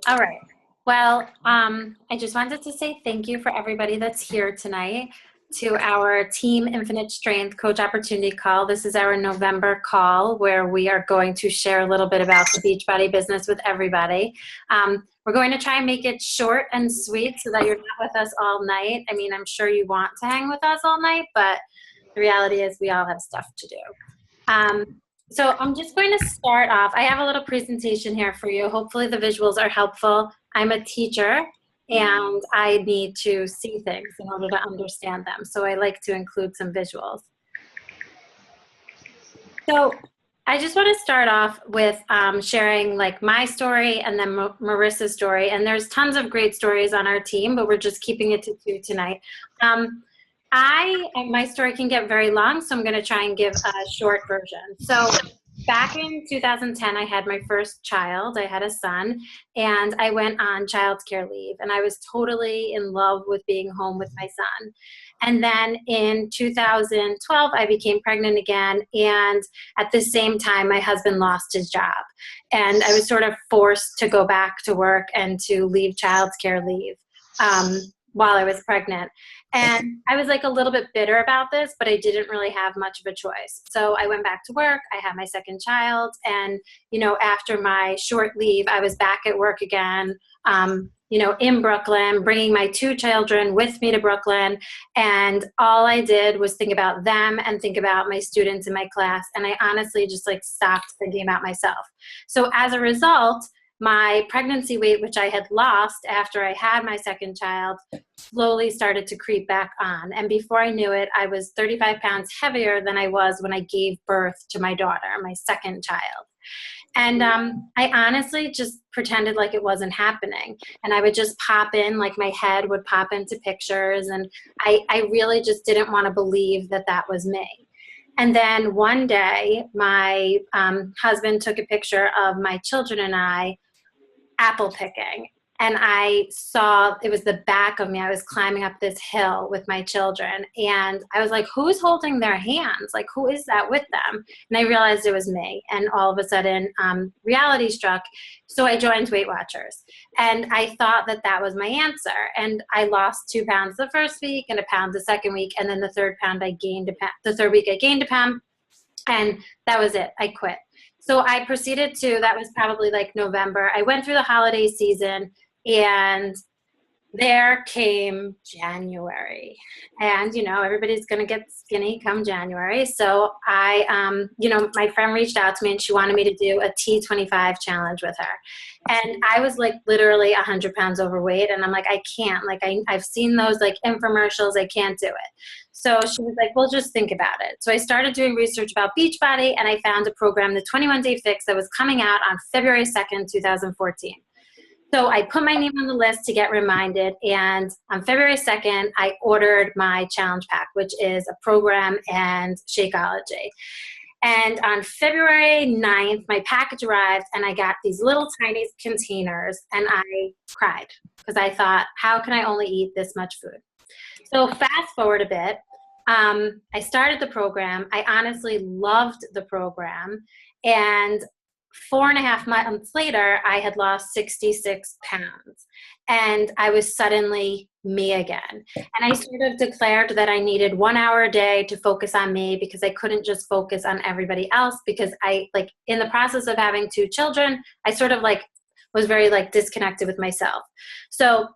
All right. Well, I just wanted to say thank you for everybody that's here tonight to our Team Infinite Strength Coach Opportunity Call. This is our November call where we are going to share a little bit about the Beachbody business with everybody. We're going to try and make it short and sweet so that you're not with us all night. I mean, I'm sure you want to hang with us all night, but the reality is we all have stuff to do. So I'm just going to start off. I have a little presentation here for you. Hopefully the visuals are helpful. I'm a teacher and I need to see things in order to understand them. So I like to include some visuals. So I just want to start off with sharing like my story and then Marissa's story. And there's tons of great stories on our team, but we're just keeping it to 2 tonight. My story can get very long, so I'm going to try and give a short version. So back in 2010, I had my first child. I had a son, and I went on childcare leave, and I was totally in love with being home with my son. And then in 2012, I became pregnant again, and at the same time, my husband lost his job. And I was sort of forced to go back to work and to leave childcare leave while I was pregnant. And I was like a little bit bitter about this, but I didn't really have much of a choice. So I went back to work. I had my second child. And, you know, after my short leave, I was back at work again, you know, in Brooklyn, bringing my 2 children with me to Brooklyn. And all I did was think about them and think about my students in my class. And I honestly just like stopped thinking about myself. So as a result, my pregnancy weight, which I had lost after I had my second child, slowly started to creep back on. And before I knew it, I was 35 pounds heavier than I was when I gave birth to my daughter, my second child. And I honestly just pretended like it wasn't happening. And I would just pop in, like my head would pop into pictures. And I really just didn't want to believe that that was me. And then one day, my husband took a picture of my children and I apple picking. And I saw, it was the back of me. I was climbing up this hill with my children. And I was like, who's holding their hands? Like, who is that with them? And I realized it was me. And all of a sudden, reality struck. So I joined Weight Watchers. And I thought that that was my answer. And I lost 2 pounds the first week and 1 pound the second week. And then the third week I gained 1 pound. And that was it. I quit. So I proceeded to, that was probably like November. I went through the holiday season and there came January. And, you know, everybody's going to get skinny come January. So I, you know, my friend reached out to me and she wanted me to do a T25 challenge with her. And I was like literally 100 pounds overweight. And I'm like, I can't, like, I've seen those like infomercials. I can't do it. So she was like, well, just think about it. So I started doing research about Beachbody and I found a program, the 21-Day Fix, that was coming out on February 2nd, 2014. So I put my name on the list to get reminded, and on February 2nd, I ordered my challenge pack, which is a program and Shakeology. And on February 9th, my package arrived, and I got these little tiny containers, and I cried because I thought, how can I only eat this much food? So fast forward a bit, I started the program. I honestly loved the program, and 4.5 months later, I had lost 66 pounds and I was suddenly me again. And I sort of declared that I needed 1 hour a day to focus on me because I couldn't just focus on everybody else, because I, like, in the process of having 2 children, I sort of like was very like disconnected with myself. So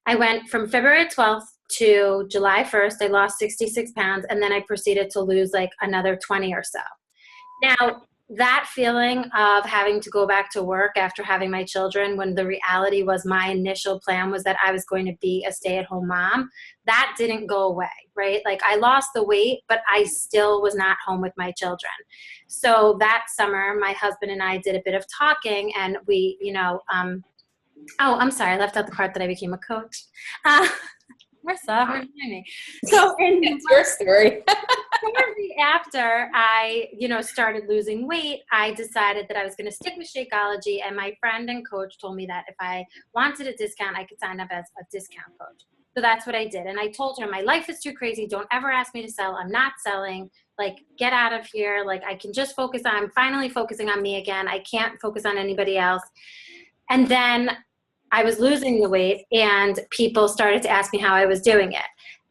I went from February 12th to July 1st, I lost 66 pounds, and then I proceeded to lose like another 20 or so. Now, that feeling of having to go back to work after having my children, when the reality was my initial plan was that I was going to be a stay-at-home mom, that didn't go away, right? Like, I lost the weight, but I still was not home with my children. So that summer, my husband and I did a bit of talking, and we, you know, oh, I'm sorry, I left out the part that I became a coach. Marissa, remind me. So it's your story. Shortly after I, you know, started losing weight, I decided that I was going to stick with Shakeology, and my friend and coach told me that if I wanted a discount, I could sign up as a discount coach. So that's what I did. And I told her, my life is too crazy. Don't ever ask me to sell. I'm not selling. Like, get out of here. Like, I can just focus on, I'm finally focusing on me again. I can't focus on anybody else. And then I was losing the weight and people started to ask me how I was doing it.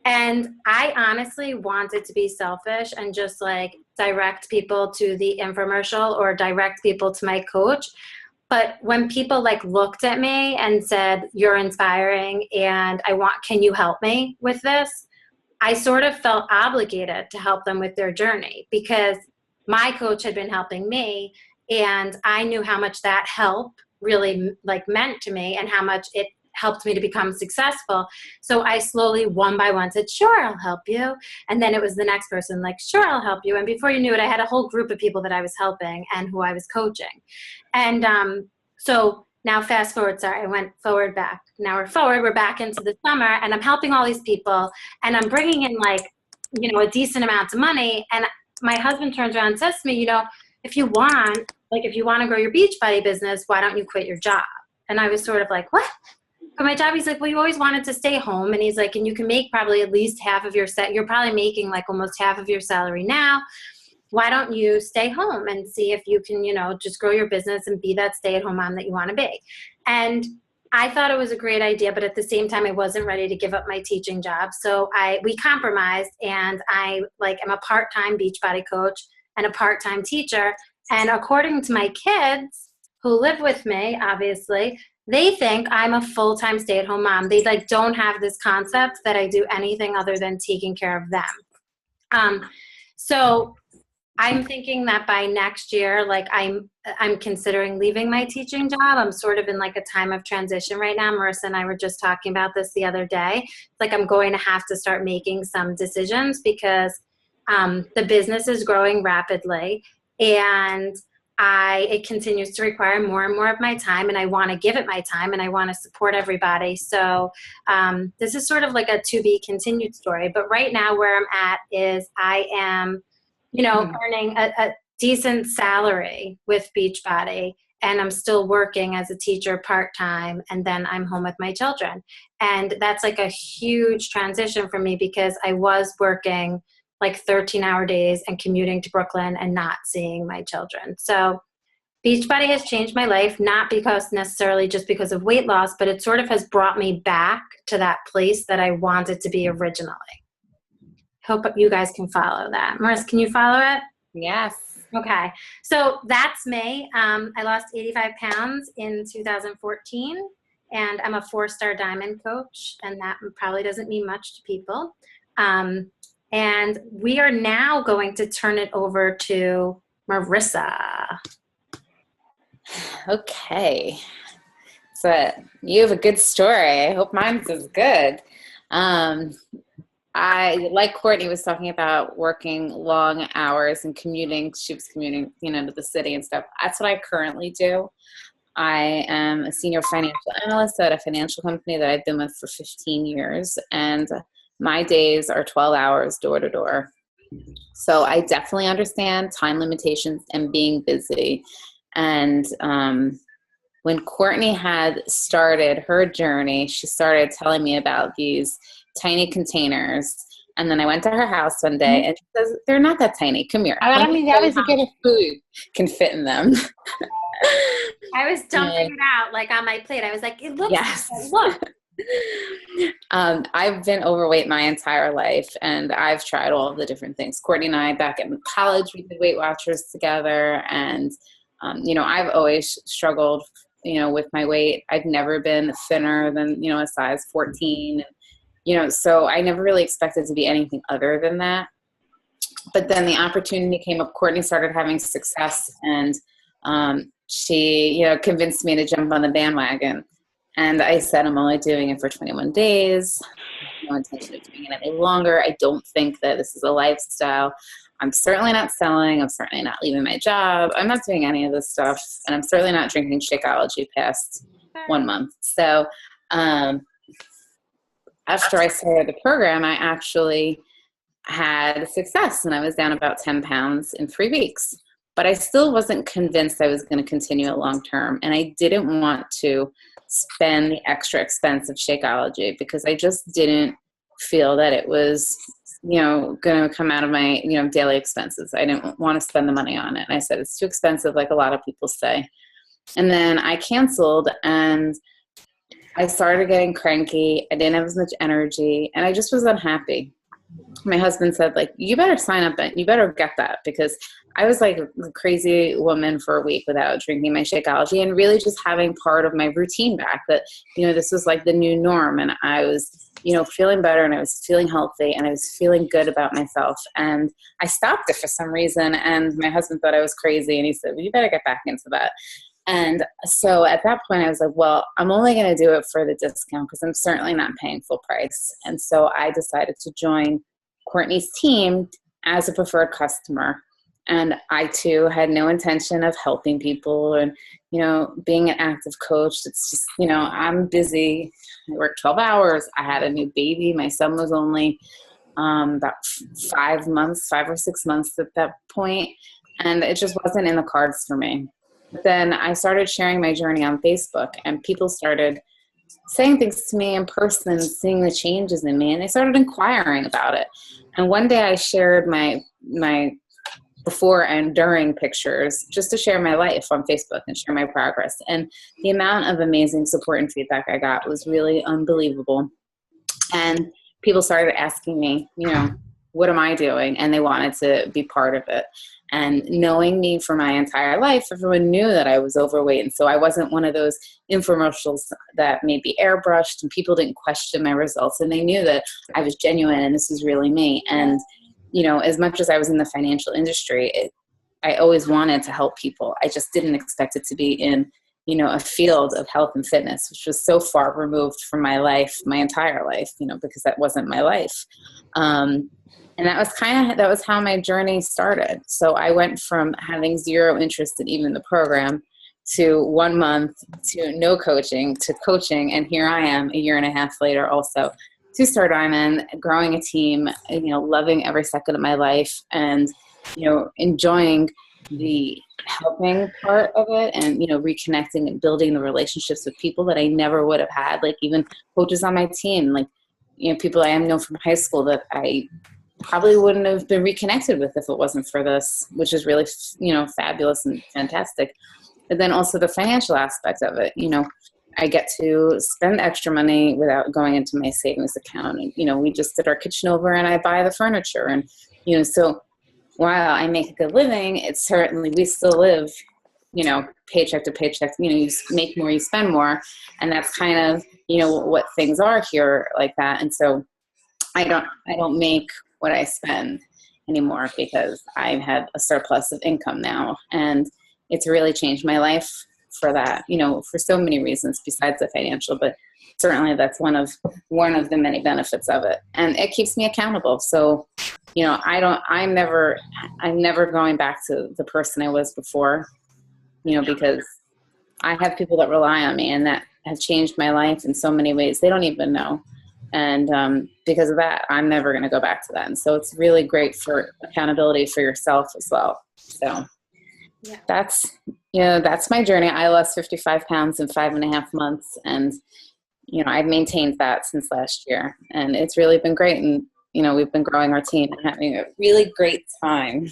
And I honestly wanted to be selfish and just like direct people to the infomercial or direct people to my coach. But when people like looked at me and said, you're inspiring and can you help me with this? I sort of felt obligated to help them with their journey because my coach had been helping me and I knew how much that help really like meant to me and how much it helped me to become successful. So I slowly one by one said, sure, I'll help you. And then it was the next person like, sure, I'll help you. And before you knew it, I had a whole group of people that I was helping and who I was coaching. And so now fast forward, sorry, I went forward back. Now we're forward, we're back into the summer and I'm helping all these people and I'm bringing in like, a decent amount of money. And my husband turns around and says to me, if you want to grow your Beachbody business, why don't you quit your job? And I was sort of like, what? But my job, he's like, well, you always wanted to stay home. And he's like, and you can make probably at least half of your you're probably making like almost half of your salary now. Why don't you stay home and see if you can, just grow your business and be that stay-at-home mom that you want to be? And I thought it was a great idea, but at the same time, I wasn't ready to give up my teaching job. So we compromised and I am a part-time Beachbody coach and a part-time teacher. And according to my kids who live with me, obviously, they think I'm a full-time stay-at-home mom. They don't have this concept that I do anything other than taking care of them. So I'm thinking that by next year, I'm considering leaving my teaching job. I'm sort of in a time of transition right now. Marissa and I were just talking about this the other day. I'm going to have to start making some decisions because the business is growing rapidly and it continues to require more and more of my time, and I want to give it my time and I want to support everybody. So this is sort of like a to be continued story. But right now where I'm at is I am earning a decent salary with Beachbody, and I'm still working as a teacher part-time, and then I'm home with my children. And that's a huge transition for me because I was working 13-hour days and commuting to Brooklyn and not seeing my children. So Beachbody has changed my life, not because necessarily just because of weight loss, but it sort of has brought me back to that place that I wanted to be originally. Hope you guys can follow that. Marissa, can you follow it? Yes. Okay. So that's me. I lost 85 pounds in 2014, and I'm a 4-star diamond coach, and that probably doesn't mean much to people. And we are now going to turn it over to Marissa. Okay. So you have a good story. I hope mine's as good. I, like Courtney was talking about, working long hours and commuting. She was commuting, to the city and stuff. That's what I currently do. I am a senior financial analyst at a financial company that I've been with for 15 years. And my days are 12 hours door to door. So I definitely understand time limitations and being busy. And when Courtney had started her journey, she started telling me about these tiny containers. And then I went to her house one day and she says, they're not that tiny. Come here. Ahora mis llaves se quieren. Food can fit in them. I was dumping it out on my plate. I was like, it looks yes. look. I've been overweight my entire life, and I've tried all of the different things. Courtney and I, back in college, we did Weight Watchers together, and I've always struggled, with my weight. I've never been thinner than, a size 14, so I never really expected to be anything other than that. But then the opportunity came up. Courtney started having success, and she, convinced me to jump on the bandwagon. And I said, I'm only doing it for 21 days. No intention of doing it any longer. I don't think that this is a lifestyle. I'm certainly not selling. I'm certainly not leaving my job. I'm not doing any of this stuff. And I'm certainly not drinking Shakeology past 1 month. So after I started the program, I actually had success. And I was down about 10 pounds in 3 weeks. but I still wasn't convinced I was going to continue it long term. And I didn't want to spend the extra expense of Shakeology because I just didn't feel that it was, going to come out of my, daily expenses. I didn't want to spend the money on it. And I said, it's too expensive, like a lot of people say. And then I canceled and I started getting cranky. I didn't have as much energy and I just was unhappy. My husband said, like, you better sign up and you better get that, because I was like a crazy woman for a week without drinking my Shakeology and really just having part of my routine back, that, this was like the new norm. And I was, feeling better and I was feeling healthy and I was feeling good about myself. And I stopped it for some reason. And my husband thought I was crazy. And he said, well, you better get back into that. And so at that point I was like, well, I'm only going to do it for the discount because I'm certainly not paying full price. And so I decided to join Courtney's team as a preferred customer. And I too had no intention of helping people and, being an active coach. It's just, I'm busy. I work 12 hours. I had a new baby. My son was only about 5 or 6 months at that point. And it just wasn't in the cards for me. But then I started sharing my journey on Facebook and people started saying things to me in person, seeing the changes in me, and they started inquiring about it. And one day I shared my before and during pictures just to share my life on Facebook and share my progress. And the amount of amazing support and feedback I got was really unbelievable. And people started asking me, what am I doing? And they wanted to be part of it. And knowing me for my entire life, everyone knew that I was overweight. And so I wasn't one of those infomercials that may be airbrushed and people didn't question my results. And they knew that I was genuine and this was really me. And, as much as I was in the financial industry, I always wanted to help people. I just didn't expect it to be in, a field of health and fitness, which was so far removed from my life, my entire life, because that wasn't my life. And that was how my journey started. So I went from having zero interest in even the program to 1 month to no coaching to coaching. And here I am a year and a half later, also 2-star diamond, growing a team, loving every second of my life and, enjoying the helping part of it and, reconnecting and building the relationships with people that I never would have had, like even coaches on my team, like, people I know from high school that I probably wouldn't have been reconnected with if it wasn't for this, which is really, fabulous and fantastic. But then also the financial aspect of it, I get to spend extra money without going into my savings account. And, we just did our kitchen over and I buy the furniture. And, so while I make a good living, it's certainly, we still live, paycheck to paycheck, you make more, you spend more. And that's kind of, what things are here like that. And so I don't make what I spend anymore because I have a surplus of income now. And it's really changed my life for that, for so many reasons besides the financial, but certainly that's one of the many benefits of it. And it keeps me accountable. So, I'm never going back to the person I was before, because I have people that rely on me and that have changed my life in so many ways. They don't even know. And because of that, I'm never going to go back to that. And so it's really great for accountability for yourself as well. So yeah. That's my journey. I lost 55 pounds in 5.5 months. And, I've maintained that since last year. And it's really been great. And, we've been growing our team and having a really great time.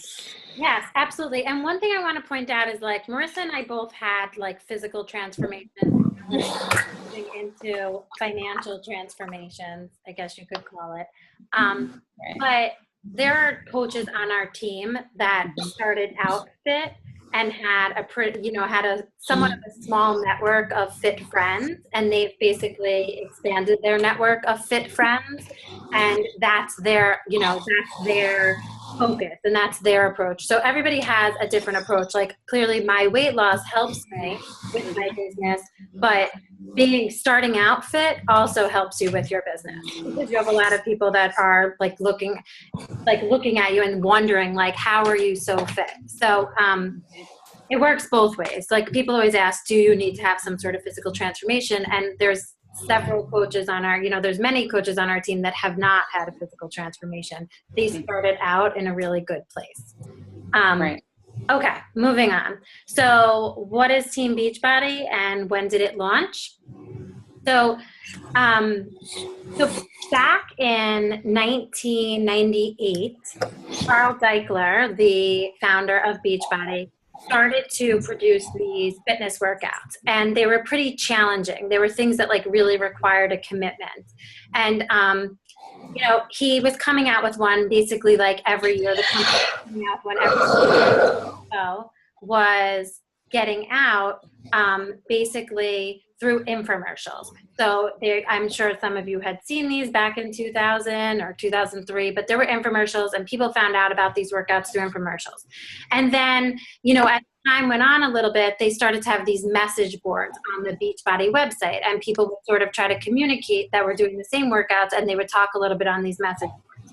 Yes, absolutely. And one thing I want to point out is like Marissa and I both had like physical transformations into financial transformations, I guess you could call it. But there are coaches on our team that started out fit and had somewhat of a small network of fit friends, and they've basically expanded their network of fit friends, and that's their focus and that's their approach. So everybody has a different approach. Like clearly my weight loss helps me with my business, but starting out fit also helps you with your business, because you have a lot of people that are looking at you and wondering how are you so fit? So it works both ways. Like people always ask, do you need to have some sort of physical transformation? And there's several coaches on our, there's many coaches on our team that have not had a physical transformation. They started out in a really good place. Right. Okay, moving on. So what is Team Beachbody and when did it launch? So, um, so back in 1998, Carl Deichler, the founder of Beachbody, started to produce these fitness workouts, and they were pretty challenging. They were things that like really required a commitment. And he was coming out with one basically like every year. The company was coming out one every show was getting out basically through infomercials. So I'm sure some of you had seen these back in 2000 or 2003, but there were infomercials and people found out about these workouts through infomercials. And then, as time went on a little bit, they started to have these message boards on the Beachbody website, and people would sort of try to communicate that we're doing the same workouts, and they would talk a little bit on these message boards.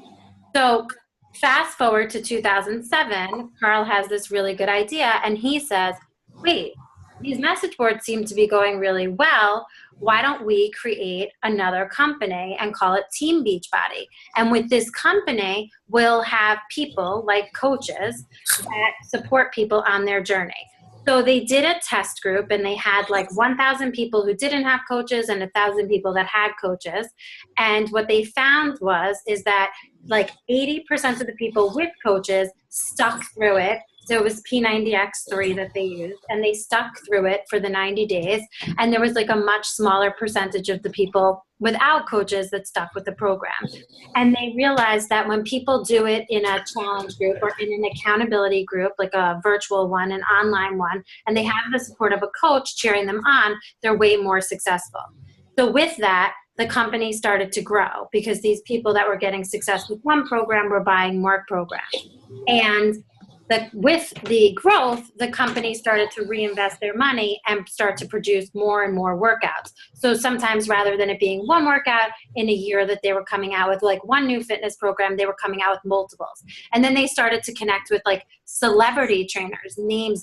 So fast forward to 2007, Carl has this really good idea, and he says, wait, these message boards seem to be going really well. Why don't we create another company and call it Team Beachbody? And with this company, we'll have people like coaches that support people on their journey. So they did a test group, and they had like 1,000 people who didn't have coaches and 1,000 people that had coaches. And what they found is that like 80% of the people with coaches stuck through it. So it was P90X3 that they used, and they stuck through it for the 90 days. And there was like a much smaller percentage of the people without coaches that stuck with the program. And they realized that when people do it in a challenge group or in an accountability group, like a virtual one, an online one, and they have the support of a coach cheering them on, they're way more successful. So with that, the company started to grow because these people that were getting success with one program were buying more programs. And with the growth, the company started to reinvest their money and start to produce more and more workouts. So sometimes rather than it being one workout in a year that they were coming out with like one new fitness program, they were coming out with multiples. And then they started to connect with like celebrity trainers,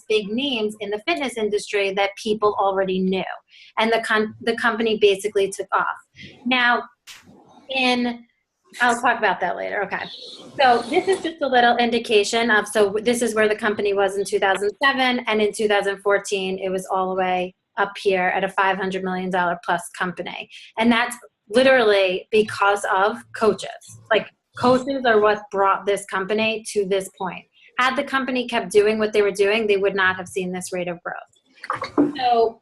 big names in the fitness industry that people already knew. And the company basically took off. Now, I'll talk about that later. Okay. So this is just a little indication so this is where the company was in 2007. And in 2014, it was all the way up here at a $500 million plus company. And that's literally because of coaches. Like coaches are what brought this company to this point. Had the company kept doing what they were doing, they would not have seen this rate of growth. So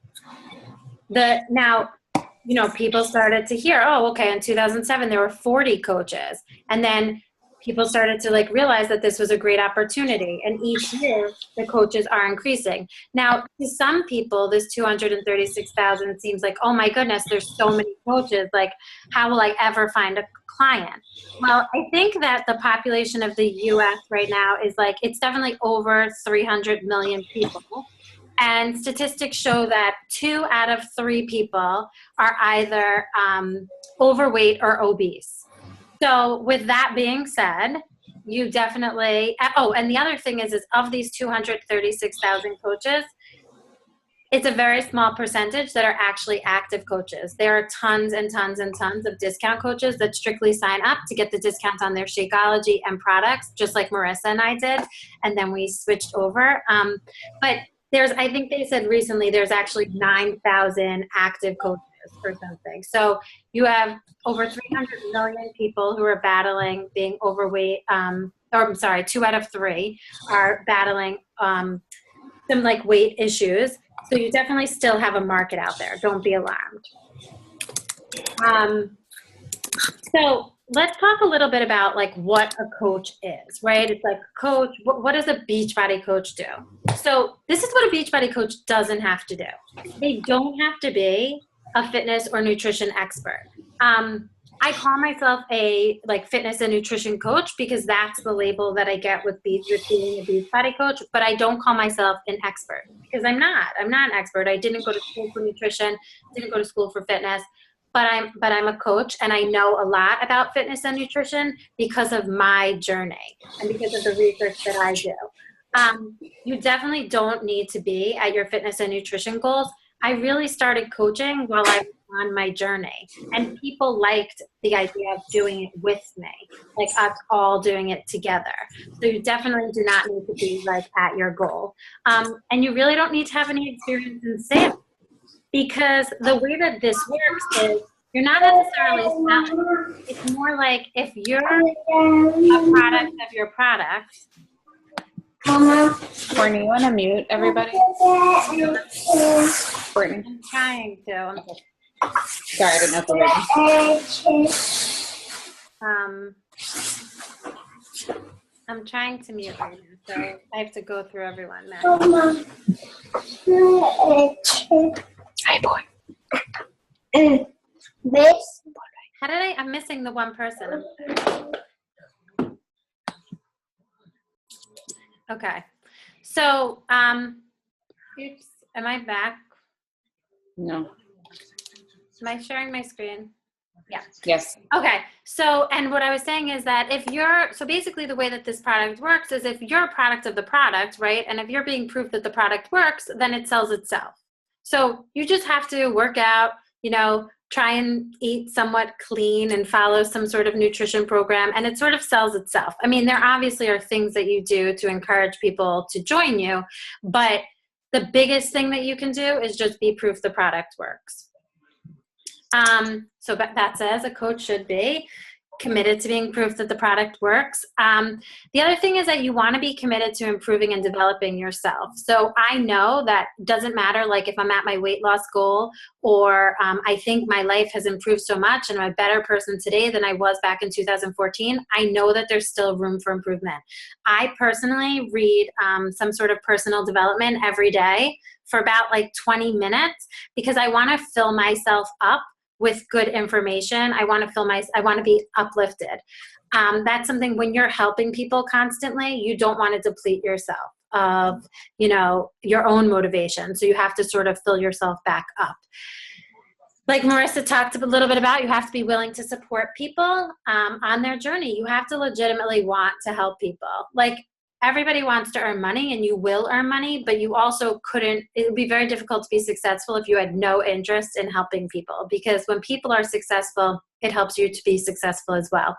people started to hear, oh, okay, in 2007, there were 40 coaches. And then people started to like realize that this was a great opportunity. And each year, the coaches are increasing. Now, to some people, this 236,000 seems like, oh my goodness, there's so many coaches. Like, how will I ever find a client? Well, I think that the population of the US right now is like, it's definitely over 300 million people. And statistics show that 2 out of 3 people are either overweight or obese. So with that being said, you definitely, and the other thing is of these 236,000 coaches, it's a very small percentage that are actually active coaches. There are tons and tons and tons of discount coaches that strictly sign up to get the discounts on their Shakeology and products, just like Marissa and I did. And then we switched over. But I think they said recently, there's actually 9,000 active coaches or something. So you have over 300 million people who are battling being overweight. 2 out of 3 are battling some like weight issues. So you definitely still have a market out there. Don't be alarmed. So let's talk a little bit about like what a coach is, right? It's like, coach, what does a Beachbody coach do? So this is what a Beachbody coach doesn't have to do. They don't have to be a fitness or nutrition expert. I call myself a like fitness and nutrition coach because that's the label that I get with being a Beachbody coach, but I don't call myself an expert because I'm not an expert. I didn't go to school for nutrition, didn't go to school for fitness. But I'm a coach, and I know a lot about fitness and nutrition because of my journey and because of the research that I do. You definitely don't need to be at your fitness and nutrition goals. I really started coaching while I was on my journey. And people liked the idea of doing it with me, like us all doing it together. So you definitely do not need to be like at your goal. And you really don't need to have any experience in sales, because the way that this works is you're not necessarily selling. It's more like if you're a product of your product. Courtney, you want to mute everybody? Courtney. I'm trying to. Sorry, I didn't know if I heard you. I'm trying to mute right now, so I have to go through everyone now. Hey, boy. How did I'm missing the one person. Okay. So, oops, am I back? No. Am I sharing my screen? Yeah. Yes. Okay. So, and what I was saying is that so basically the way that this product works is if you're a product of the product, right? And if you're being proof that the product works, then it sells itself. So you just have to work out, try and eat somewhat clean and follow some sort of nutrition program, and it sort of sells itself. I mean, there obviously are things that you do to encourage people to join you, but the biggest thing that you can do is just be proof the product works. So that says a coach should be committed to being proof that the product works. The other thing is that you want to be committed to improving and developing yourself. So I know that doesn't matter, like if I'm at my weight loss goal or I think my life has improved so much and I'm a better person today than I was back in 2014, I know that there's still room for improvement. I personally read some sort of personal development every day for about like 20 minutes because I want to fill myself up with good information. I want to be uplifted. That's something when you're helping people constantly, you don't want to deplete yourself of, your own motivation. So you have to sort of fill yourself back up. Like Marissa talked a little bit about, you have to be willing to support people on their journey. You have to legitimately want to help people. Like everybody wants to earn money and you will earn money, but you also it would be very difficult to be successful if you had no interest in helping people, because when people are successful, it helps you to be successful as well.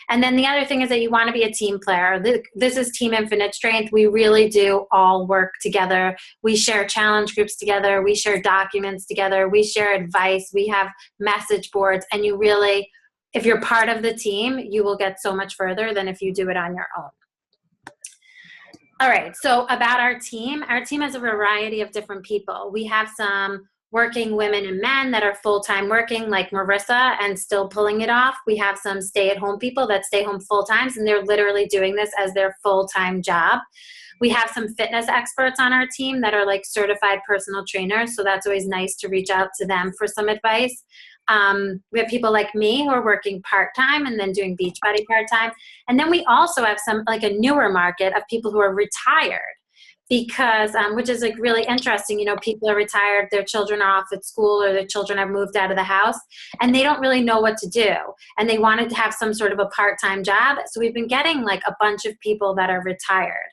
And then the other thing is that you want to be a team player. This is Team Infinite Strength. We really do all work together. We share challenge groups together. We share documents together. We share advice. We have message boards. And you really, if you're part of the team, you will get so much further than if you do it on your own. All right, so about our team has a variety of different people. We have some working women and men that are full-time working like Marissa and still pulling it off. We have some stay-at-home people that stay home full-time and they're literally doing this as their full-time job. We have some fitness experts on our team that are like certified personal trainers, so that's always nice to reach out to them for some advice. We have people like me who are working part-time and then doing Beachbody part-time. And then we also have some, like a newer market of people who are retired because, which is like really interesting. People are retired, their children are off at school or their children have moved out of the house and they don't really know what to do. And they wanted to have some sort of a part-time job. So we've been getting like a bunch of people that are retired.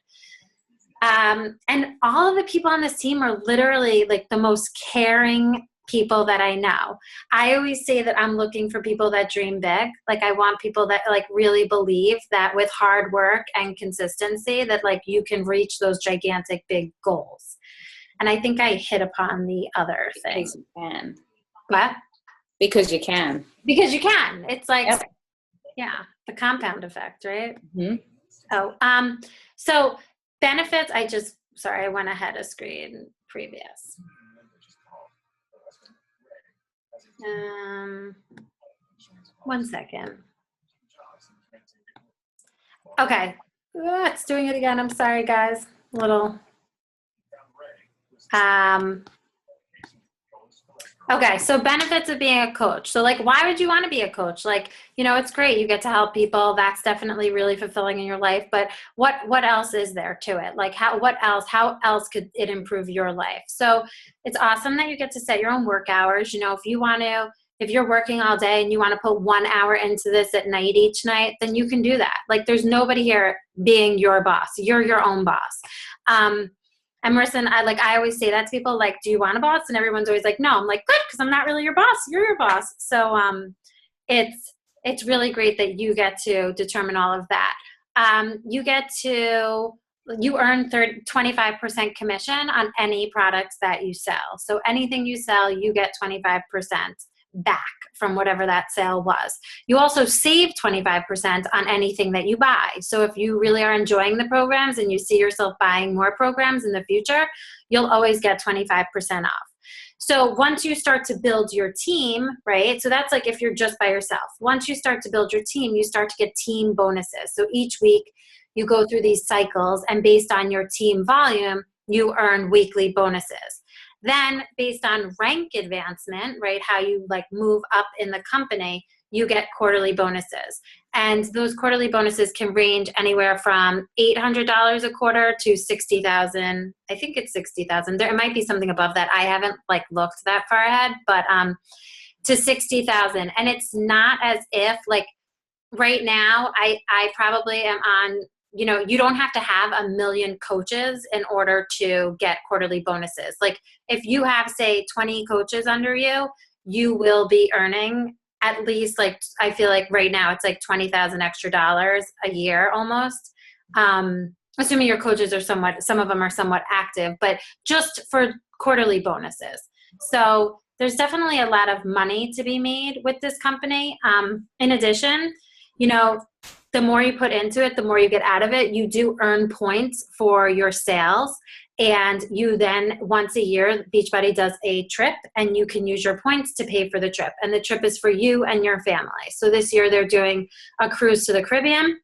And all of the people on this team are literally like the most caring people that I know. I always say that I'm looking for people that dream big. Like I want people that like really believe that with hard work and consistency that like you can reach those gigantic big goals. And I think I hit upon the other thing. Because you can. What? Because you can. Because you can. It's like, yep. Yeah, the compound effect, right? Mm-hmm. Oh, so benefits, I went ahead of screen previous. One second. Okay. It's doing it again. I'm sorry, guys. Okay, so benefits of being a coach. So like, why would you want to be a coach? Like, it's great. You get to help people. That's definitely really fulfilling in your life. But what else is there to it? Like how else could it improve your life? So it's awesome that you get to set your own work hours. If you're working all day and you want to put 1 hour into this at night each night, then you can do that. Like there's nobody here being your boss. You're your own boss. And Marissa and I always say that to people, like, do you want a boss? And everyone's always like, no. I'm like, good, because I'm not really your boss. You're your boss. So it's really great that you get to determine all of that. You earn 25% commission on any products that you sell. So anything you sell, you get 25% back from whatever that sale was. You also save 25% on anything that you buy. So if you really are enjoying the programs and you see yourself buying more programs in the future, you'll always get 25% off. So once you start to build your team, right? So that's like if you're just by yourself. Once you start to build your team, you start to get team bonuses. So each week you go through these cycles, and based on your team volume, you earn weekly bonuses. Then based on rank advancement, right, how you like move up in the company, you get quarterly bonuses. And those quarterly bonuses can range anywhere from $800 a quarter to $60,000. I think it's $60,000. There might be something above that. I haven't like looked that far ahead, but to $60,000. And it's not as if like right now I probably am on, you don't have to have a million coaches in order to get quarterly bonuses. Like if you have, say, 20 coaches under you, you will be earning at least, like, I feel like right now it's like $20,000 extra dollars a year almost. Assuming your coaches are some of them are somewhat active, but just for quarterly bonuses. So there's definitely a lot of money to be made with this company. In addition, the more you put into it, the more you get out of it. You do earn points for your sales. And you then, once a year, Beachbody does a trip, and you can use your points to pay for the trip. And the trip is for you and your family. So this year they're doing a cruise to the Caribbean.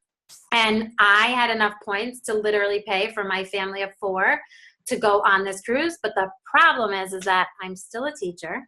And I had enough points to literally pay for my family of 4 to go on this cruise. But the problem is that I'm still a teacher.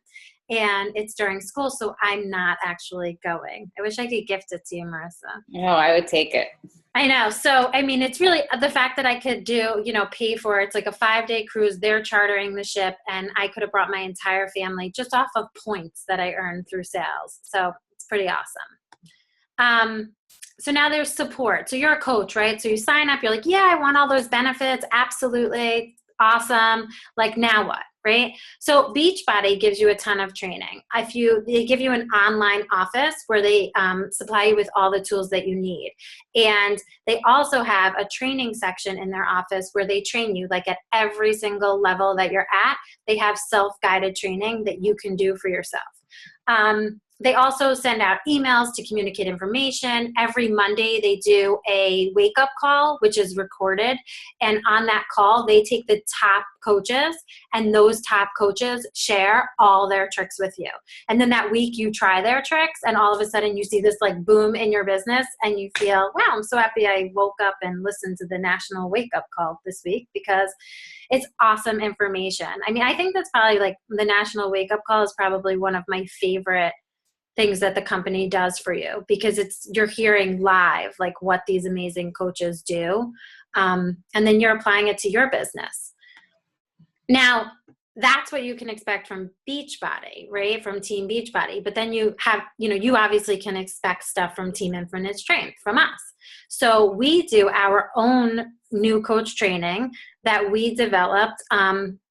And it's during school, so I'm not actually going. I wish I could gift it to you, Marissa. Oh, I would take it. I know. So, I mean, it's really the fact that I could do, pay for it. It's like a 5-day cruise. They're chartering the ship, and I could have brought my entire family just off of points that I earned through sales. So it's pretty awesome. So now there's support. So you're a coach, right? So you sign up, you're like, yeah, I want all those benefits. Absolutely. Awesome. Like, now what? Right? So Beachbody gives you a ton of training. They give you an online office where they supply you with all the tools that you need. And they also have a training section in their office where they train you, like at every single level that you're at. They have self-guided training that you can do for yourself. They also send out emails to communicate information. Every Monday, they do a wake-up call, which is recorded. And on that call, they take the top coaches, and those top coaches share all their tricks with you. And then that week, you try their tricks, and all of a sudden, you see this like boom in your business, and you feel, wow, I'm so happy I woke up and listened to the national wake-up call this week, because it's awesome information. I mean, I think that's probably like the national wake-up call is probably one of my favorite things that the company does for you, because you're hearing live like what these amazing coaches do, and then you're applying it to your business. Now, that's what you can expect from Beachbody, right? From Team Beachbody. But then you have, you obviously can expect stuff from Team Infinite Strength, from us. So we do our own new coach training that we developed.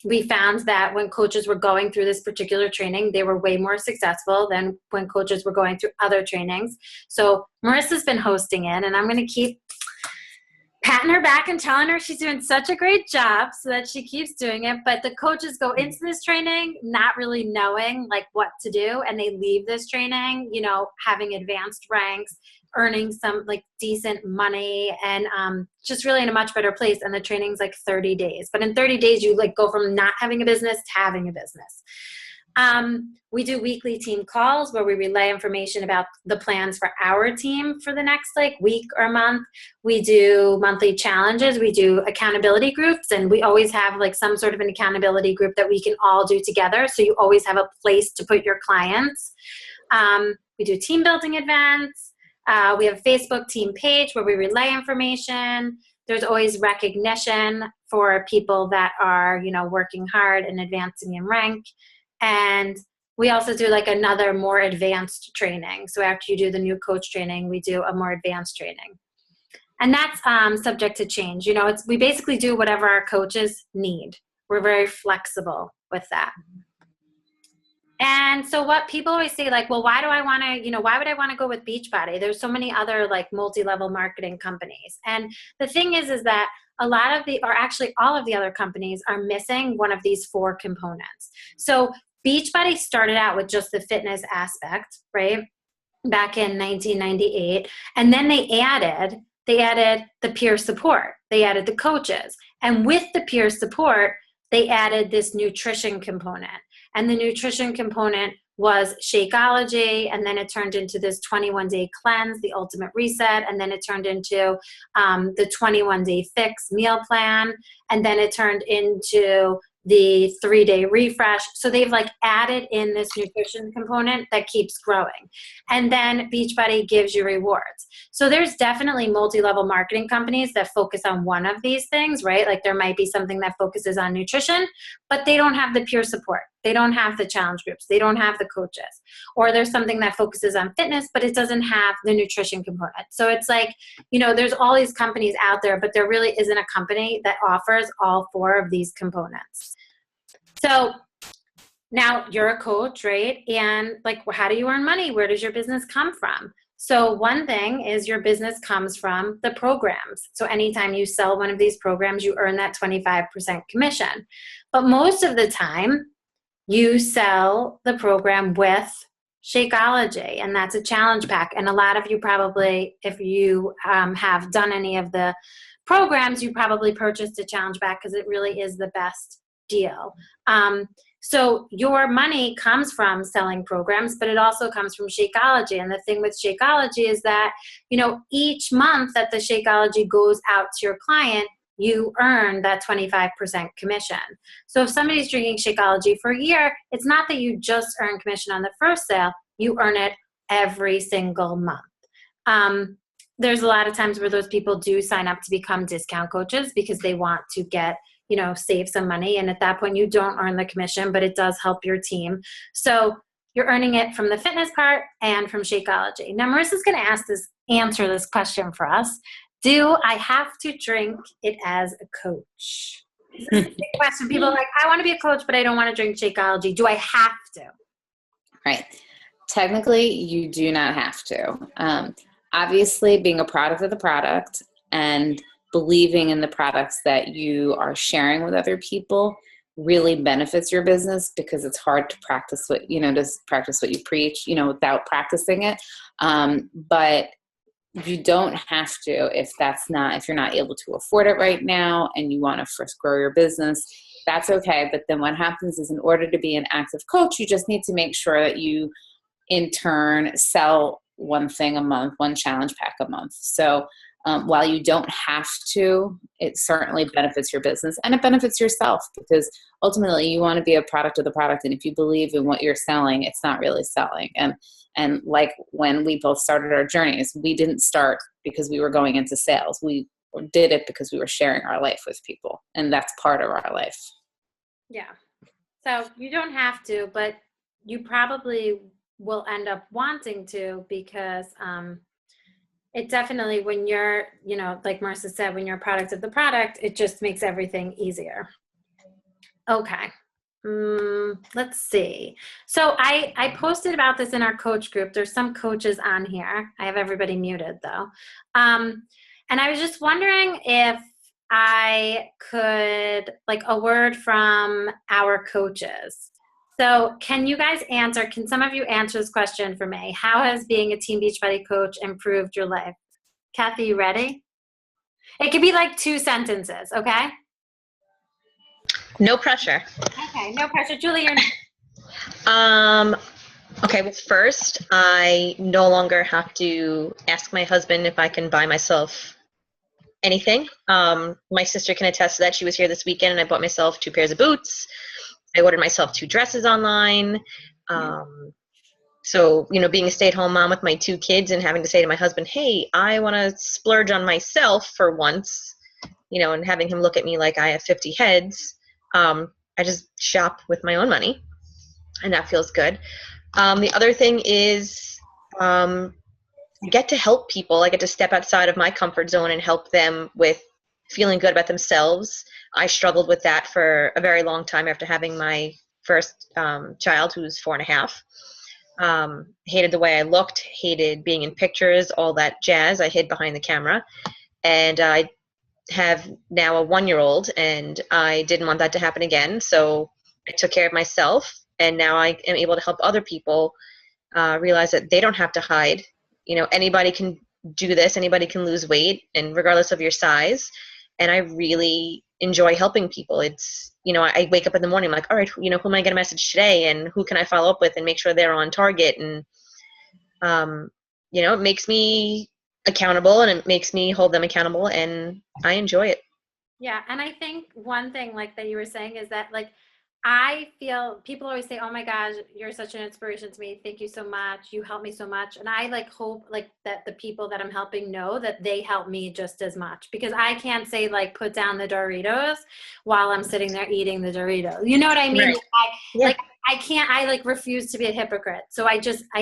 We found that when coaches were going through this particular training, they were way more successful than when coaches were going through other trainings. So Marissa's been hosting it, and I'm going to keep patting her back and telling her she's doing such a great job so that she keeps doing it. But the coaches go into this training not really knowing like what to do, and they leave this training, having advanced ranks, earning some like decent money, and just really in a much better place. And the training's like 30 days. But in 30 days, you like go from not having a business to having a business. We do weekly team calls where we relay information about the plans for our team for the next like week or month. We do monthly challenges. We do accountability groups, and we always have like some sort of an accountability group that we can all do together. So you always have a place to put your clients. We do team building events. We have a Facebook team page where we relay information. There's always recognition for people that are, working hard and advancing in rank. And we also do like another more advanced training. So after you do the new coach training, we do a more advanced training. And that's subject to change. We basically do whatever our coaches need. We're very flexible with that. And so what people always say, like, well, why would I want to go with Beachbody? There's so many other like multi-level marketing companies. And the thing is that a lot of all of the other companies are missing one of these 4 components. So Beachbody started out with just the fitness aspect, right? Back in 1998. And then they added the peer support. They added the coaches. And with the peer support, they added this nutrition component. And the nutrition component was Shakeology, and then it turned into this 21-day cleanse, the ultimate reset, and then it turned into the 21-day fix meal plan, and then it turned into the 3-day refresh. So they've like added in this nutrition component that keeps growing. And then Beachbody gives you rewards. So there's definitely multi-level marketing companies that focus on one of these things, right? Like there might be something that focuses on nutrition, but they don't have the peer support. They don't have the challenge groups. They don't have the coaches. Or there's something that focuses on fitness, but it doesn't have the nutrition component. So it's like, there's all these companies out there, but there really isn't a company that offers all 4 of these components. So now you're a coach, right? And like, how do you earn money? Where does your business come from? So one thing is your business comes from the programs. So anytime you sell one of these programs, you earn that 25% commission. But most of the time, you sell the program with Shakeology, and that's a challenge pack. And a lot of you probably, if you have done any of the programs, you probably purchased a challenge pack because it really is the best deal. So your money comes from selling programs, but it also comes from Shakeology. And the thing with Shakeology is that, each month that the Shakeology goes out to your client, you earn that 25% commission. So if somebody's drinking Shakeology for a year, it's not that you just earn commission on the first sale, you earn it every single month. There's a lot of times where those people do sign up to become discount coaches because they want to get, save some money. And at that point, you don't earn the commission, but it does help your team. So you're earning it from the fitness part and from Shakeology. Now, Marissa's going to answer this question for us. Do I have to drink it as a coach? This is a big question. People are like, I want to be a coach, but I don't want to drink Shakeology. Do I have to? Right. Technically, you do not have to. Obviously, being a product of the product and believing in the products that you are sharing with other people really benefits your business, because it's hard to practice what you preach, without practicing it. But you don't have to if you're not able to afford it right now and you want to first grow your business. That's okay. But then what happens is, in order to be an active coach, you just need to make sure that you in turn sell one thing a month, one challenge pack a month. So while you don't have to, it certainly benefits your business and it benefits yourself, because ultimately you want to be a product of the product. And if you believe in what you're selling, it's not really selling. And like when we both started our journeys, we didn't start because we were going into sales. We did it because we were sharing our life with people, and that's part of our life. Yeah. So you don't have to, but you probably will end up wanting to, because it definitely, when you're, like Marissa said, when you're a product of the product, it just makes everything easier. Okay. Let's see. So I posted about this in our coach group. There's some coaches on here. I have everybody muted though. And I was just wondering if I could, like, a word from our coaches. So can you guys answer, can some of you answer this question for me? How has being a Team Beachbody coach improved your life? Kathy, you ready? It could be like 2 sentences, okay? No pressure. Okay, no pressure. Julie, you're next. Okay, well, first, I no longer have to ask my husband if I can buy myself anything. My sister can attest to that. She was here this weekend and I bought myself 2 pairs of boots. I ordered myself 2 dresses online. So, being a stay-at-home mom with my 2 kids and having to say to my husband, hey, I want to splurge on myself for once, and having him look at me like I have 50 heads. I just shop with my own money, and that feels good. The other thing is get to help people. I get to step outside of my comfort zone and help them with feeling good about themselves. I struggled with that for a very long time after having my first child, who was 4.5. Hated the way I looked, hated being in pictures, all that jazz. I hid behind the camera. And I have now a 1-year-old, and I didn't want that to happen again. So I took care of myself, and now I am able to help other people realize that they don't have to hide. Anybody can do this. Anybody can lose weight, and regardless of your size. And I really enjoy helping people. It's, I wake up in the morning, I'm like, all right, who am I going to message today, and who can I follow up with and make sure they're on target? And, it makes me accountable, and it makes me hold them accountable, and I enjoy it. Yeah. And I think one thing like that you were saying is that like, I feel people always say, oh my gosh, you're such an inspiration to me. Thank you so much. You help me so much. And I like hope like that the people that I'm helping know that they help me just as much, because I can't say like, put down the Doritos while I'm sitting there eating the Doritos. You know what I mean? Right. I can't, I like refuse to be a hypocrite. So I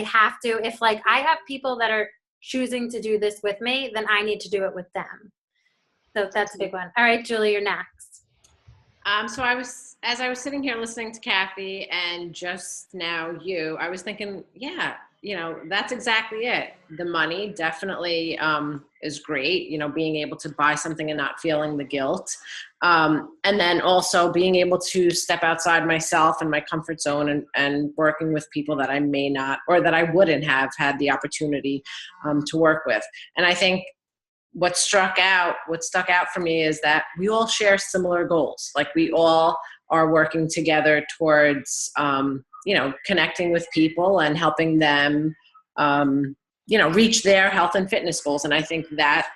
have to, if like I have people that are choosing to do this with me, then I need to do it with them. So that's a big one. All right, Julie, you're next. So as I was sitting here listening to Kathy and just now I was thinking, yeah, that's exactly it. The money definitely is great, being able to buy something and not feeling the guilt. And then also being able to step outside myself and my comfort zone and working with people that I may not, or that I wouldn't have had the opportunity to work with. And I think what stuck out for me is that we all share similar goals. Like we all are working together towards, connecting with people and helping them, reach their health and fitness goals. And I think that,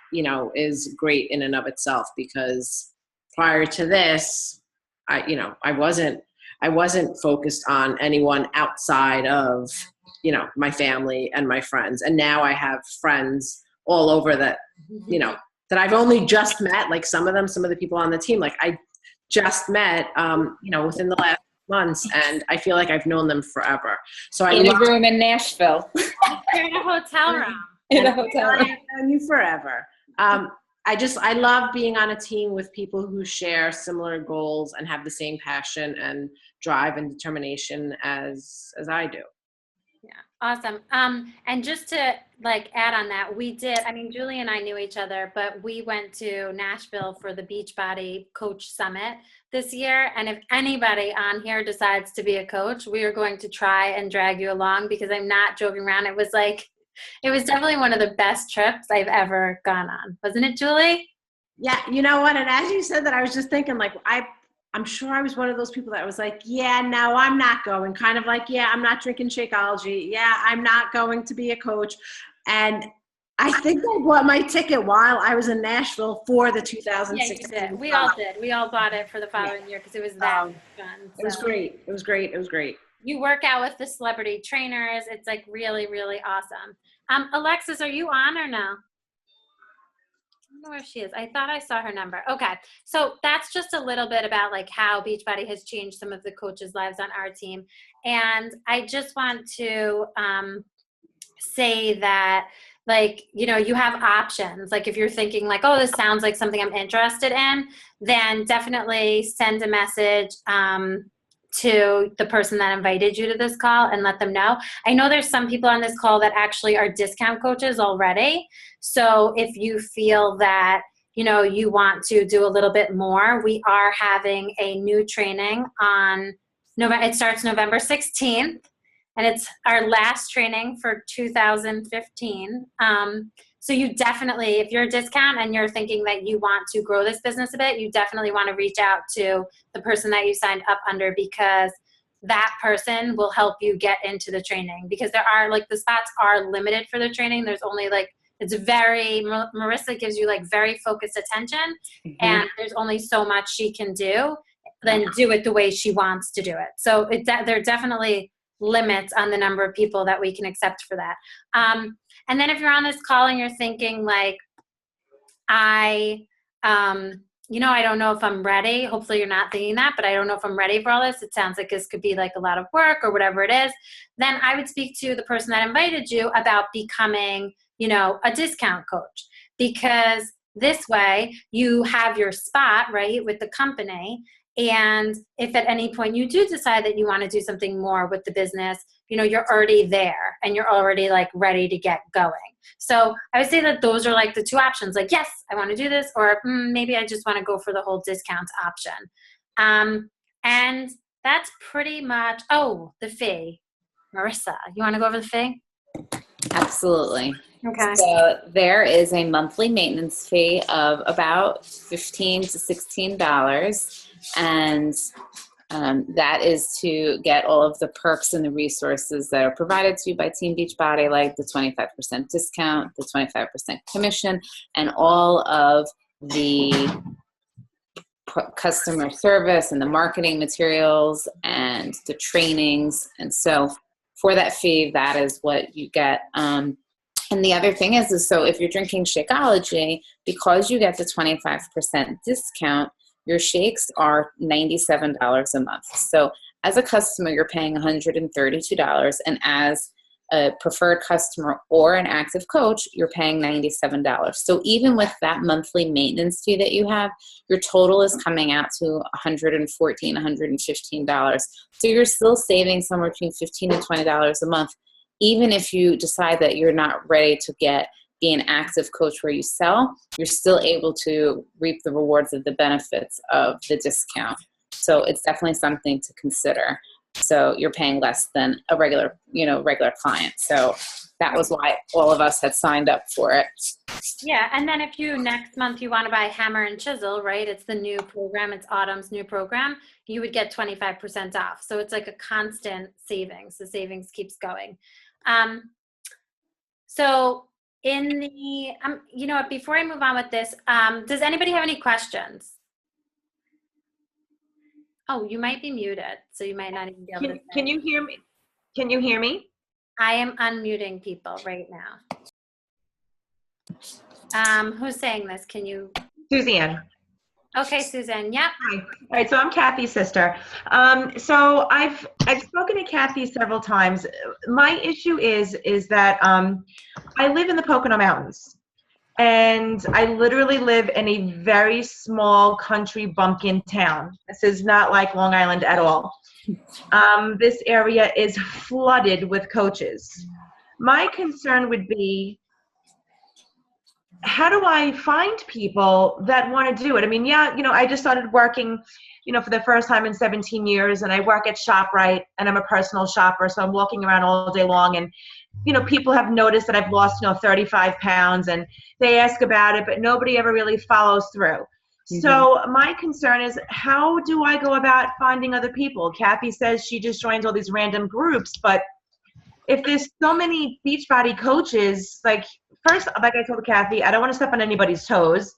is great in and of itself, because prior to this, I wasn't focused on anyone outside of, my family and my friends. And now I have friends all over that, that I've only just met, like some of the people on the team, like I just met, within the last months, and I feel like I've known them forever. So in a room in Nashville. You're in a hotel room. In a hotel room. I've known you forever. I love being on a team with people who share similar goals and have the same passion and drive and determination as I do. Yeah. Awesome. And just to like add on that, Julie and I knew each other, but we went to Nashville for the Beachbody Coach Summit this year. And if anybody on here decides to be a coach, we are going to try and drag you along, because I'm not joking around. It was definitely one of the best trips I've ever gone on. Wasn't it, Julie? Yeah. You know what? And as you said that, I was just thinking like, I'm sure I was one of those people that was like, yeah, no, I'm not going. Kind of like, yeah, I'm not drinking Shakeology. Yeah, I'm not going to be a coach. And I think I bought my ticket while I was in Nashville for the 2016. Yeah, you did. We all did. We all bought it for the following year because it was that fun. So. It was great. It was great. It was great. You work out with the celebrity trainers. It's like really, really awesome. Alexis, are you on or no? I don't know where she is. I thought I saw her number. Okay. So that's just a little bit about like how Beachbody has changed some of the coaches' lives on our team. And I just want to say that like, you have options. Like if you're thinking like, oh, this sounds like something I'm interested in, then definitely send a message to the person that invited you to this call and let them know. I know there's some people on this call that actually are discount coaches already. So if you feel that, you want to do a little bit more, we are having a new training on November. It starts November 16th, and it's our last training for 2015. So you definitely, if you're a discount and you're thinking that you want to grow this business a bit, you definitely want to reach out to the person that you signed up under, because that person will help you get into the training, because there are like the spots are limited for the training. There's only like, Marissa gives you like very focused attention, and there's only so much she can do, then do it the way she wants to do it. So there are definitely limits on the number of people that we can accept for that. And then if you're on this call and you're thinking like, I don't know if I'm ready. Hopefully you're not thinking that, but I don't know if I'm ready for all this. It sounds like this could be like a lot of work or whatever it is. Then I would speak to the person that invited you about becoming a discount coach, because this way you have your spot, right, with the company. And if at any point you do decide that you want to do something more with the business, you're already there and you're already like ready to get going. So I would say that those are like the two options. Like, yes, I want to do this, or maybe I just want to go for the whole discount option. And that's pretty much, the fee. Marissa, you want to go over the fee? Absolutely. Okay. So there is a monthly maintenance fee of about $15 to $16, and that is to get all of the perks and the resources that are provided to you by Team Beachbody, like the 25% discount, the 25% commission, and all of the customer service and the marketing materials and the trainings. And so for that fee, that is what you get. And the other thing is so if you're drinking Shakeology, because you get the 25% discount, your shakes are $97 a month. So as a customer, you're paying $132, and as a preferred customer or an active coach, you're paying $97. So even with that monthly maintenance fee that you have, your total is coming out to $114, $115. So you're still saving somewhere between $15 and $20 a month, even if you decide that you're not ready to be an active coach where you sell, you're still able to reap the rewards of the benefits of the discount. So it's definitely something to consider. So you're paying less than a regular client. So that was why all of us had signed up for it. Yeah, and then if next month you want to buy Hammer and Chisel, right? It's the new program. It's Autumn's new program. You would get 25% off. So it's like a constant savings. The savings keeps going. So in the, before I move on with this, does anybody have any questions? Oh, you might be muted, so you might not even be able to. Can you hear me? Can you hear me? I am unmuting people right now. Who's saying this? Can you? Suzanne. Okay, Suzanne. Yep. Hi. All right. So I'm Kathy's sister. So I've spoken to Kathy several times. My issue is that I live in the Pocono Mountains. And I literally live in a very small country bumpkin town. This is not like Long Island at all. This area is flooded with coaches. My concern would be, how do I find people that want to do it? I mean, I just started working, for the first time in 17 years, and I work at ShopRite, and I'm a personal shopper, so I'm walking around all day long, and people have noticed that I've lost, 35 pounds, and they ask about it, but nobody ever really follows through. Mm-hmm. So my concern is, how do I go about finding other people? Kathy says she just joins all these random groups, but if there's so many Beachbody coaches, first, like I told Kathy, I don't want to step on anybody's toes,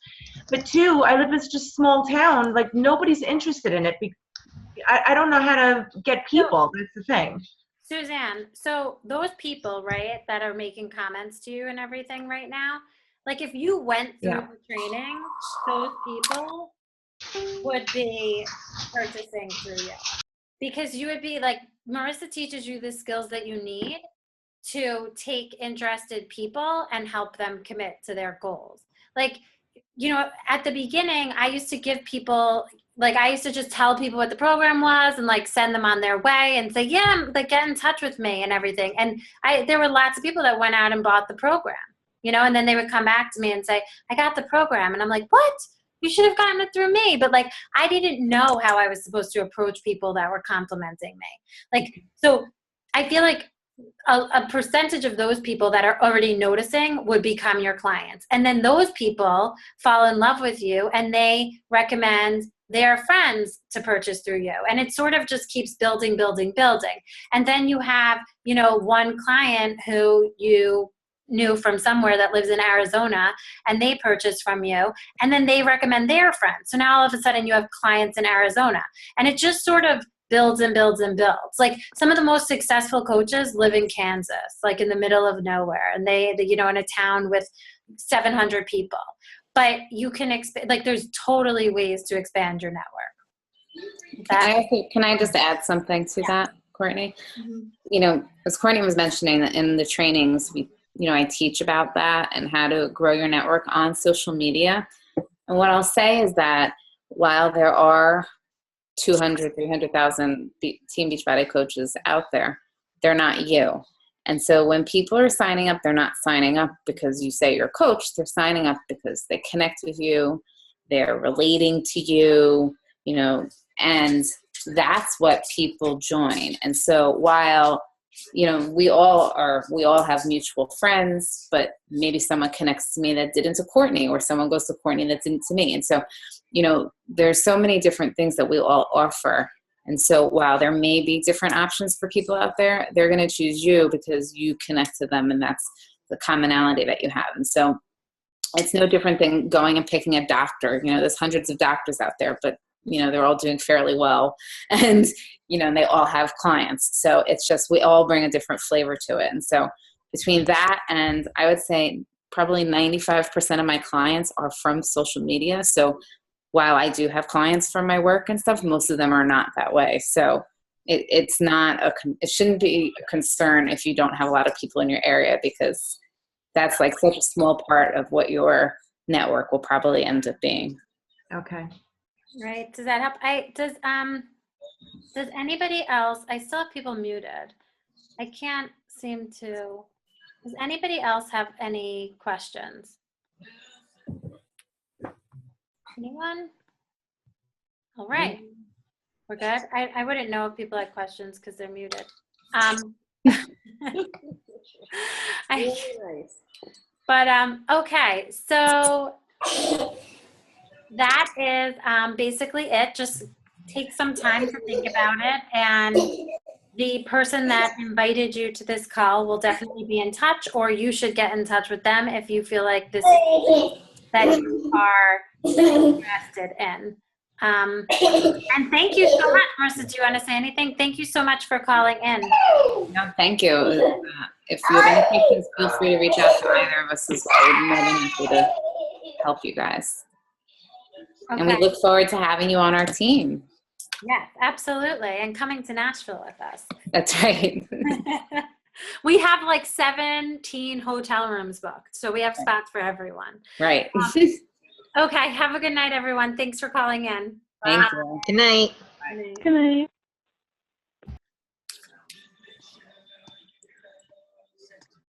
but two, I live in such a small town, nobody's interested in it. I don't know how to get people. That's the thing. Suzanne, so those people, right, that are making comments to you and everything right now, if you went through the training, those people would be purchasing through you. Because you would be Marissa teaches you the skills that you need to take interested people and help them commit to their goals. At the beginning, I used to give people, I used to just tell people what the program was and send them on their way and say, yeah, get in touch with me and everything. And there were lots of people that went out and bought the program, and then they would come back to me and say, I got the program. And I'm like, what? You should have gotten it through me. But I didn't know how I was supposed to approach people that were complimenting me. So I feel like a percentage of those people that are already noticing would become your clients. And then those people fall in love with you and they recommend their friends to purchase through you. And it sort of just keeps building, building, building. And then you have, one client who you knew from somewhere that lives in Arizona and they purchase from you and then they recommend their friends. So now all of a sudden you have clients in Arizona and it just sort of builds and builds and builds. Some of the most successful coaches live in Kansas, in the middle of nowhere, and they in a town with 700 people. But you can expand, there's totally ways to expand your network. Can I just add something to that, Courtney? Mm-hmm. As Courtney was mentioning, that in the trainings, we I teach about that and how to grow your network on social media. And what I'll say is that while there are 200, 300,000 Team Beachbody coaches out there, they're not you. And so when people are signing up, they're not signing up because you say you're a coach. They're signing up because they connect with you. They're relating to you, and that's what people join. And so while, we all have mutual friends, but maybe someone connects to me that didn't to Courtney, or someone goes to Courtney that didn't to me. And so, there's so many different things that we all offer. And so while there may be different options for people out there, they're going to choose you because you connect to them, and that's the commonality that you have. And so it's no different than going and picking a doctor. There's hundreds of doctors out there, but they're all doing fairly well, and they all have clients. So it's just, we all bring a different flavor to it. And so between that, and I would say probably 95% of my clients are from social media. So while I do have clients from my work and stuff, most of them are not that way. So it shouldn't be a concern if you don't have a lot of people in your area, because that's like such a small part of what your network will probably end up being. Okay. Right. Does that help? Does anybody else, I still have people muted. I can't seem to, does anybody else have any questions? Anyone? All right. We're good. I wouldn't know if people had questions because they're muted. Okay. So that is basically it. Just take some time to think about it, and the person that invited you to this call will definitely be in touch, or you should get in touch with them if you feel like this is that you are interested in. And thank you so much. Marissa, do you want to say anything? Thank you so much for calling in. No, thank you. If you have any questions, feel free to reach out to either of us. I would be more than happy to help you guys. Okay. And we look forward to having you on our team. Yes, absolutely. And coming to Nashville with us. That's right. We have like 17 hotel rooms booked, so we have spots for everyone. Right. Okay. Have a good night, everyone. Thanks for calling in. Thank you. Good night. Good night. Good night.